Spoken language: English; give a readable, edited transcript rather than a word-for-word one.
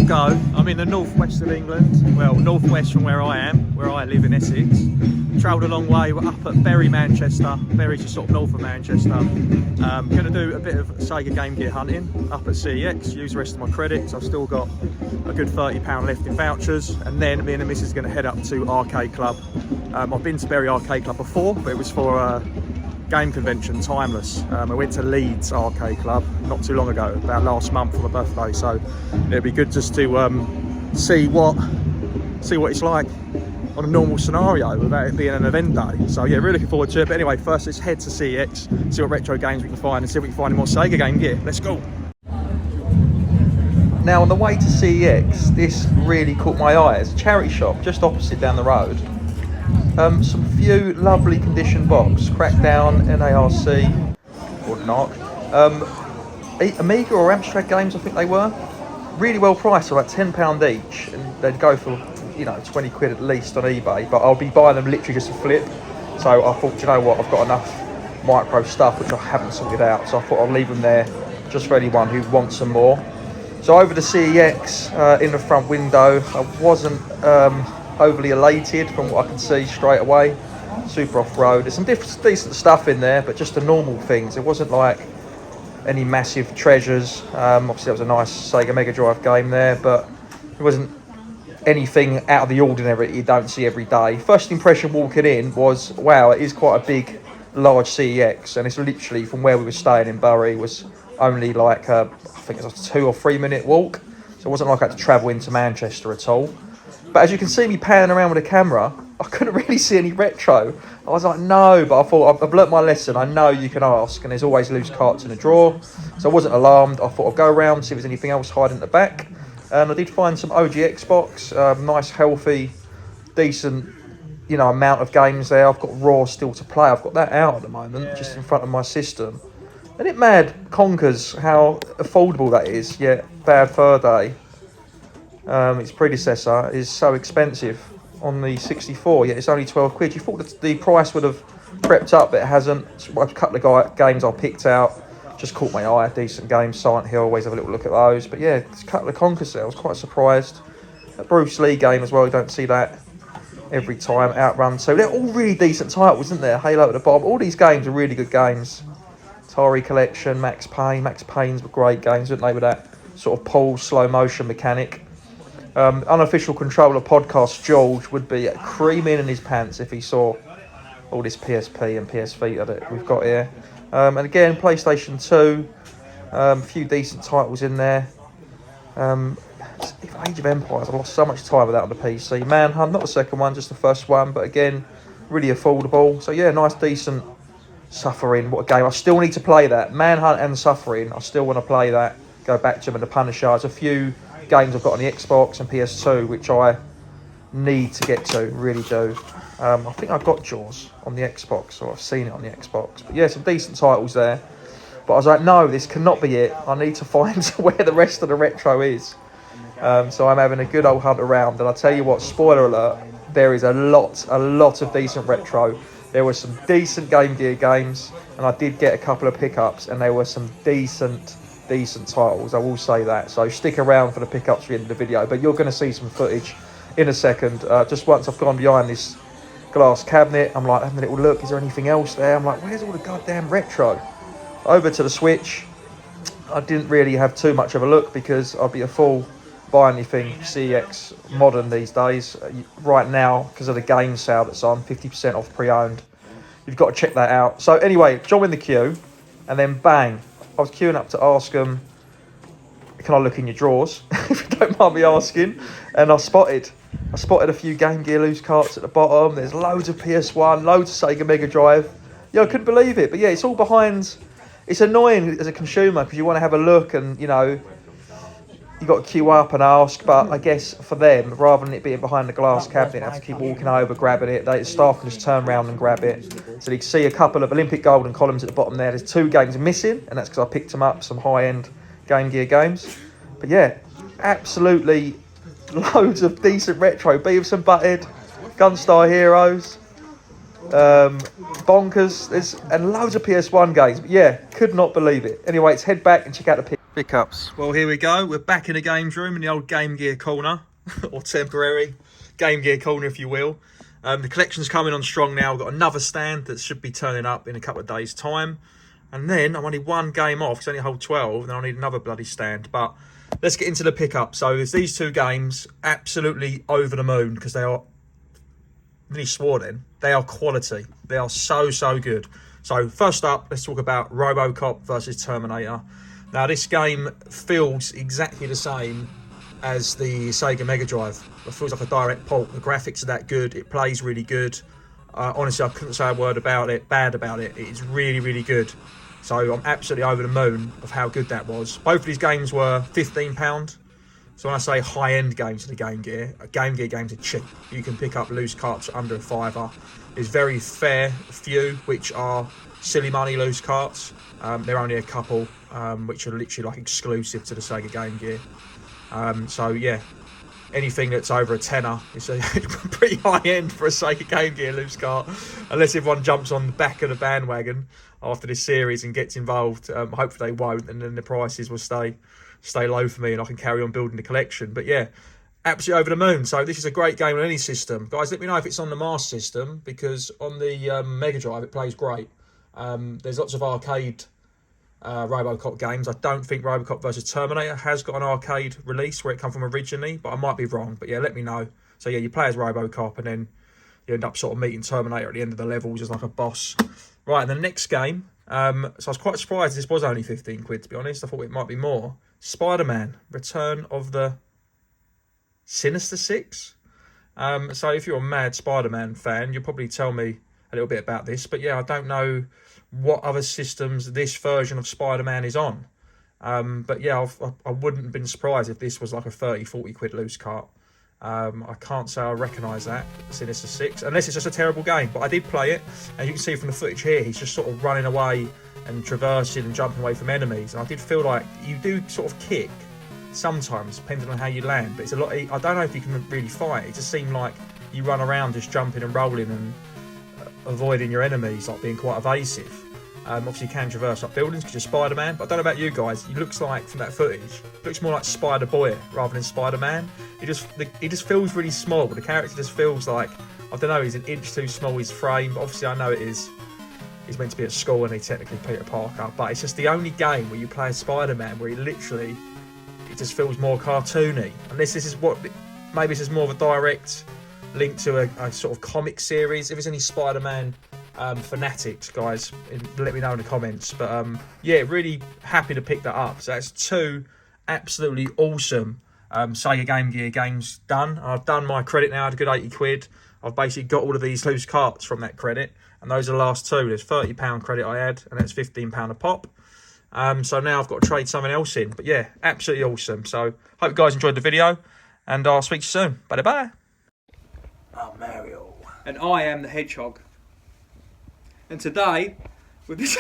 little go. I'm in the northwest of England, well, northwest from where I am, where I live in Essex. Travelled a long way. We're up at Bury, Manchester. Bury's just sort of north of Manchester. Going to do a bit of Sega Game Gear hunting up at CEX, use the rest of my credits. I've still got a good £30 left in vouchers, and then me and the missus are going to head up to Arcade Club. I've been to Bury Arcade Club before, but it was for a game convention, Timeless. I went to Leeds Arcade Club not too long ago, about last month for my birthday, so it'd be good just to see what it's like on a normal scenario without it being an event day. So yeah, really looking forward to it. But anyway, first let's head to CEX, see what retro games we can find, and see if we can find any more Sega Game Gear. Let's go. Now on the way to CEX, this really caught my eye. It's a charity shop just opposite down the road. Some few lovely condition box, Crackdown, NARC, or not. Amiga or Amstrad games, I think they were. Really well priced, so about £10 each, and they'd go for, you know, 20 quid at least on eBay, but I'll be buying them literally just to flip. So I thought, you know what, I've got enough micro stuff which I haven't sorted out, so I thought I'll leave them there just for anyone who wants some more. So over to CEX, in the front window, I wasn't overly elated from what I can see straight away. Super off-road, there's some decent stuff in there, but just the normal things. It wasn't like any massive treasures. Obviously that was a nice Sega Mega Drive game there, but it wasn't anything out of the ordinary that you don't see every day. First impression walking in was, wow, it is quite a big, large CEX, and it's literally from where we were staying in Bury was only like I think it was a 2 or 3 minute walk, so it wasn't like I had to travel into Manchester at all. But as you can see me panning around with a camera, I couldn't really see any retro. I was like, no, but I thought, I've learnt my lesson. I know you can ask, and there's always loose carts in the drawer. So I wasn't alarmed. I thought I'd go around, see if there's anything else hiding at the back. And I did find some OG Xbox, nice, healthy, decent, you know, amount of games there. I've got Raw still to play. I've got that out at the moment, just in front of my system. And it mad conkers how affordable that is, yet bad fur day. Its predecessor is so expensive on the 64, yet it's only 12 quid. You thought that the price would have crept up, but it hasn't. A couple of games I picked out just caught my eye. Decent games, Silent Hill, always have a little look at those. But yeah, it's a couple of conkers there. I was quite surprised. A Bruce Lee game as well, you don't see that every time. Outrun, so they're all really decent titles, isn't there? Halo at the bottom. All these games are really good games. Atari Collection, Max Payne. Max Payne's were great games, weren't they, with that sort of pause, slow motion mechanic. Unofficial controller podcast George would be creaming in his pants if he saw all this PSP and PS Vita that we've got here. And again, PlayStation 2, a few decent titles in there. Age of Empires, I lost so much time with that on the PC. Manhunt, not the second one, just the first one, but again, really affordable. So yeah, nice, decent. Suffering, what a game. I still need to play that. Manhunt and Suffering, I still want to play that. Go back to them and the Punisher. There's a few games I've got on the Xbox and PS2 which I need to get to, really do. I think I've got Jaws on the Xbox, or I've seen it on the Xbox. But yeah, some decent titles there. But I was like, no, this cannot be it. I need to find where the rest of the retro is. So I'm having a good old hunt around, and I tell you what, spoiler alert, there is a lot of decent retro. There were some decent Game Gear games, and I did get a couple of pickups, and there were some decent titles, I will say that. So stick around for the pickups at the end of the video, but you're going to see some footage in a second. Just once I've gone behind this glass cabinet, I'm like having a little look, is there anything else there? I'm like, where's all the goddamn retro? Over to the Switch. I didn't really have too much of a look because I'd be a fool buy anything CEX modern these days. Right now, because of the game sale that's on, 50% off pre-owned. You've got to check that out. So anyway, join the queue, and then bang, I was queuing up to ask them, can I look in your drawers, if you don't mind me asking, and I spotted a few Game Gear loose carts at the bottom. There's loads of PS1, loads of Sega Mega Drive. Yeah, I couldn't believe it, but yeah, it's all behind. It's annoying as a consumer because you want to have a look, and you know, you got to queue up and ask, but I guess for them, rather than it being behind the glass cabinet, they have to keep walking over, grabbing it. The staff can just turn around and grab it. So you can see a couple of Olympic Golden columns at the bottom there. There's 2 games missing, and that's because I picked them up, some high-end Game Gear games. But yeah, absolutely loads of decent retro. Beavis and Butthead, Gunstar Heroes, Bonkers, and loads of PS1 games. But yeah, could not believe it. Anyway, let's head back and check out the pick. Pickups. Well, here we go. We're back in the games room in the old Game Gear corner, or temporary Game Gear corner, if you will. The collection's coming on strong now. We've got another stand that should be turning up in a couple of days' time. And then I'm only one game off, because I only hold 12, and then I'll need another bloody stand. But let's get into the pickup. So there's these two games, absolutely over the moon, because they are, I really swore then, they are quality. They are so, so good. So first up, let's talk about RoboCop versus Terminator. Now this game feels exactly the same as the Sega Mega Drive. It feels like a direct port. The graphics are that good. It plays really good. Honestly, I couldn't say a word bad about it. It is really, really good. So I'm absolutely over the moon of how good that was. Both of these games were £15. So when I say high-end games to the Game Gear games are cheap. You can pick up loose carts under a £5. There's very few which are silly money loose carts. There are only a couple which are literally like exclusive to the Sega Game Gear. So yeah, anything that's over a tenner is a pretty high-end for a Sega Game Gear loose cart. Unless everyone jumps on the back of the bandwagon after this series and gets involved. Hopefully they won't, and then the prices will stay low for me and I can carry on building the collection. But yeah, absolutely over the moon. So this is a great game on any system. Guys, let me know if it's on the Master System, because on the Mega Drive it plays great. There's lots of arcade RoboCop games. I don't think RoboCop versus Terminator has got an arcade release where it come from originally, but I might be wrong. But yeah, let me know. So yeah, you play as RoboCop and then you end up sort of meeting Terminator at the end of the levels as like a boss. Right, and the next game, so I was quite surprised this was only 15 quid, to be honest. I thought it might be more. Spider-Man, Return of the Sinister Six. So if you're a mad Spider-Man fan, you'll probably tell me a little bit about this. But yeah, I don't know what other systems this version of Spider-Man is on. But yeah, I wouldn't have been surprised if this was like a 30-40 quid loose cart. I can't say I recognise that, Sinister Six, unless it's just a terrible game. But I did play it, and you can see from the footage here, he's just sort of running away and traversing and jumping away from enemies. And I did feel like you do sort of kick sometimes, depending on how you land. But it's a lot. I don't know if you can really fight. It just seemed like you run around just jumping and rolling and avoiding your enemies, like being quite evasive. Obviously you can traverse up buildings because you're Spider-Man, but I don't know about you guys, he looks like, from that footage, looks more like Spider-Boy rather than Spider-Man. He just feels really small. The character just feels like, I don't know, he's an inch too small, his frame. But obviously I know he's meant to be at school and he's technically Peter Parker, but it's just the only game where you play as Spider-Man where it just feels more cartoony. Unless this is maybe this is more of a direct link to a sort of comic series. If there's any Spider-Man fanatics, guys, let me know in the comments. But yeah, really happy to pick that up. So that's two absolutely awesome Sega Game Gear games done. I've done my credit now at a good 80 quid. I've basically got all of these loose carts from that credit, and those are the last two. There's £30 credit I had, and that's £15 a pop. So now I've got to trade something else in. But yeah, absolutely awesome. So hope you guys enjoyed the video, and I'll speak to you soon. Bye-bye. I'm Mario. And I am the Hedgehog. And today, with this...